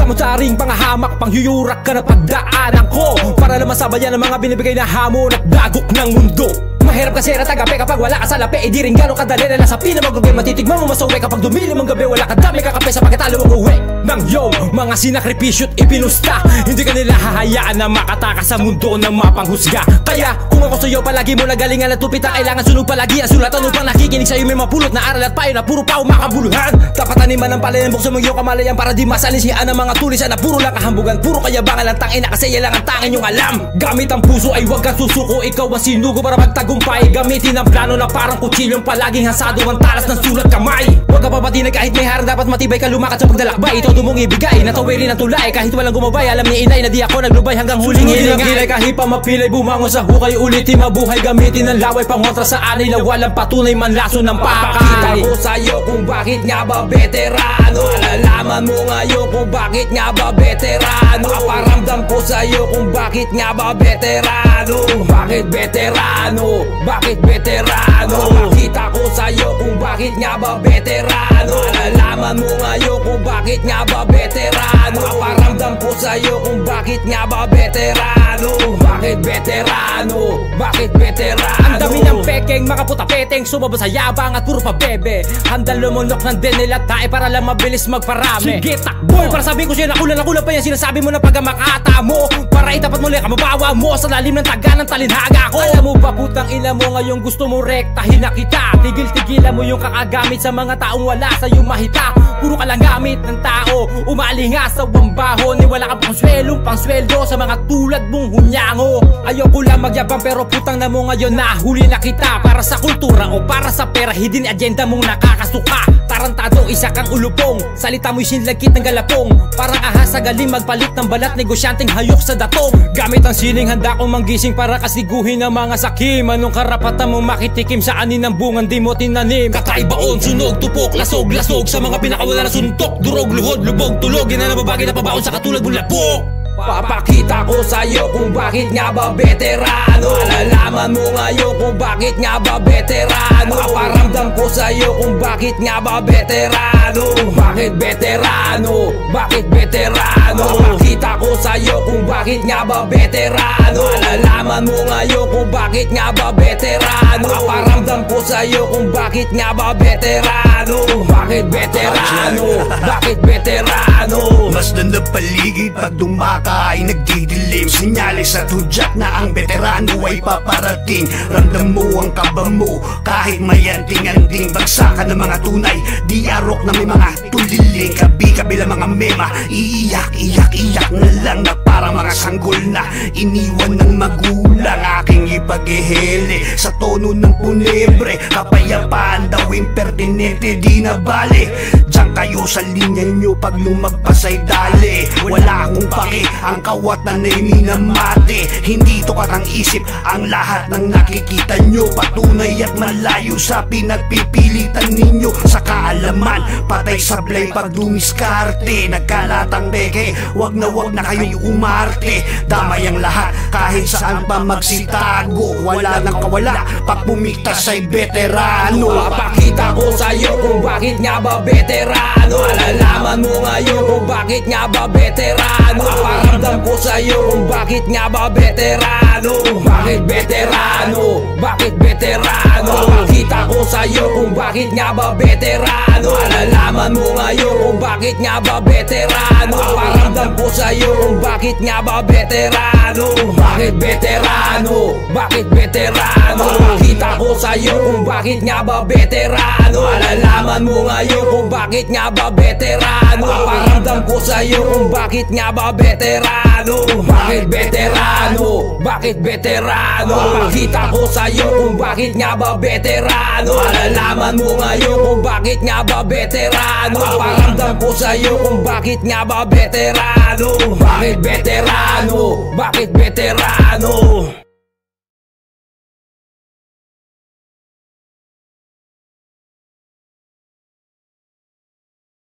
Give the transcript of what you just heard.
Samutaring pangahamak, pangyuyurak ka na pagdaanan ko, para naman sabayan ang mga binibigay na hamon at dagok ng mundo. Mahirap kasi natagapi kapag wala ka sa lapi, di rin gano'ng kadali na nasa pinamagugay. Matitigman mo masuwi kapag dumilim ang gabi, wala ka dami kakape sa pagkatalo mong uwi ng iyong mga sinakripisyo't ipinusta. Hindi ka nila hahayaan na makatakas sa mundo ng mapanghusga. Kaya kung ako sa'yo palagi mo nagalingan at tupitan, kailangan sunog palagi ang sulatan upang nakikinig sa'yo may mapulot na aral at payo na puro pa umakabuluhan. Dapat taniman ng palay ng bukso mong iyong kamalayan para di masalinsihan ang mga tulisan na puro lang kahambugan, puro kayabangan lang tangina kasi yan lang ang tangin yung alam. Gamit ang puso ay huwag kang susuko, ikaw ang sinugo para magtagumpay. Gamitin ang plano na parang kutsilyong palaging hasado ang talas ng sulat kamay. Huwag ka papatinag kahit may harang, dapat matibay ka lumakad sa pagdalakbay. Todo mong ibigay, natawirin ang tulay kahit walang gumabay. Alam ni inay na di ako naglubay hanggang huling hilingay. Kahit pa mapilay bumangon sa hukay, ulitin mabuhay. Gamitin ang laway pangontra sa anay na walang patunay man laso ng pakay. Pakita ko sa'yo kung bakit nga ba veterano. Alalaman mo ngayon kung bakit nga ba veterano. Paparamdam ko sa'yo kung bakit nga ba veterano. Bakit veterano? Bakit veterano? Pakita ko sa'yo kung bakit nga ba veterano. Alalaman mo ngayon kung bakit nga ba veterano. Paparamdam ko sa'yo kung bakit nga ba veterano. Bakit veterano? Bakit veterano? Ang dami ng pekeng, mga puta-peteng sumabot sa yabang at puro pabebe. Handang lumunok ng denil at tae para lang mabilis magparami. Sige takboy, para sabihin ko sa'yo nakulan pa yan sinasabi mo na pagkamakata mo, para itapat mo lang kamabawa mo sa lalim ng taga ng talinhaga ko. Alam mo ba putang ina mo ngayong gusto mo rektahin na kita. Tigil-tigilan mo yung kakagamit sa mga taong wala sa'yo mahita. Puro ka lang gamit ng tao, umalinga sa wambaho. Ni wala kang pangsweldo sa mga tulad mong hunyango. Ayoko lang magyabang pero putang na mo ngayon nahuli na kita. Para sa kultura o para sa pera, hidden agenda mong nakakasuka. Tarantado, isa kang ulupong, salita mo'y sinlagkit ng galapong. Parang ahas sa galing magpalit ng balat, negosyanteng hayok sa datong. Gamit ang siling handa kong manggising para kasiguhin ang mga sakim. Anong karapatan mong makitikim sa anin ng bungan di mo tinanim? Kakaibaon, sunog, tupok, lasog sa mga pinakawala na suntok. Durog, luhod, lubog, tulog, yan na nababagay na pabaon sa katulad mong lapok. Papakita ko sa'yo kung bakit nga ba veterano. Alalaman mo ngayon kung bakit nga ba veterano. Paparamdam ko sa'yo kung bakit nga ba veterano. Bakit veterano? Bakit veterano? Papakita ko sa'yo kung bakit nga ba veterano. Alalaman mo ngayon kung bakit nga ba veterano. Paparamdam ko sa'yo kung bakit nga ba veterano. Bakit veterano? Bakit veterano? Mas na paligid pag dumaka ay nagdidilim. Sinyalis at hudyat na ang veterano ay paparating. Ramdam mo ang kaba mo kahit may anting-anting. Bagsakan ng mga tunay, di arok na may mga tuliling. Kabi-kabila mga mema, iiyak na lang na parang mga sanggol na iniwan ng magulang. Aking ipag-ihili sa tono ng punebre. Kapayapaan daw impertinente, di na bale. Diyan kayo sa linya nyo pag lumagpas ay dali. Wala akong paki, ang kawatan ay minamati. Hindi to katang isip ang lahat ng nakikita nyo. Patunay at malayo sa pinagpipilitan ninyo. Sa kaalaman, patay sablay pag dumiskarte. Nagkalatang beke, wag na kayo umarte. Damay ang lahat kahit saan pa magsitago. Wala nang kawala pag pumiktas ay veterano. Papakita ko sa'yo kung bakit nga ba veterano. Alalaman mo ngayon kung bakit nga ba veterano. Paparamdam ko sa'yo kung bakit nga ba veterano. Bakit veterano? Bakit veterano? Papakita ko sa'yo kung bakit nga ba veterano. Alalaman mo ngayon kung bakit nga ba veterano. Paparamdam ko sa'yo kung bakit nga ba veterano. Bakit veterano? Bakit veterano? Papakita ko sa'yo kung bakit nga ba veterano. Alalaman mo ngayon kung bakit nga ba veterano. Paparamdam ko sa'yo kung bakit nga ba veterano. Bakit veterano? Bakit veterano? Papakita ko sa'yo kung bakit nga ba veterano. Alalaman mo ngayon kung bakit nga ba veterano. Paparamdam ko sa'yo kung bakit nga ba veterano. Bakit veterano? Bakit veterano?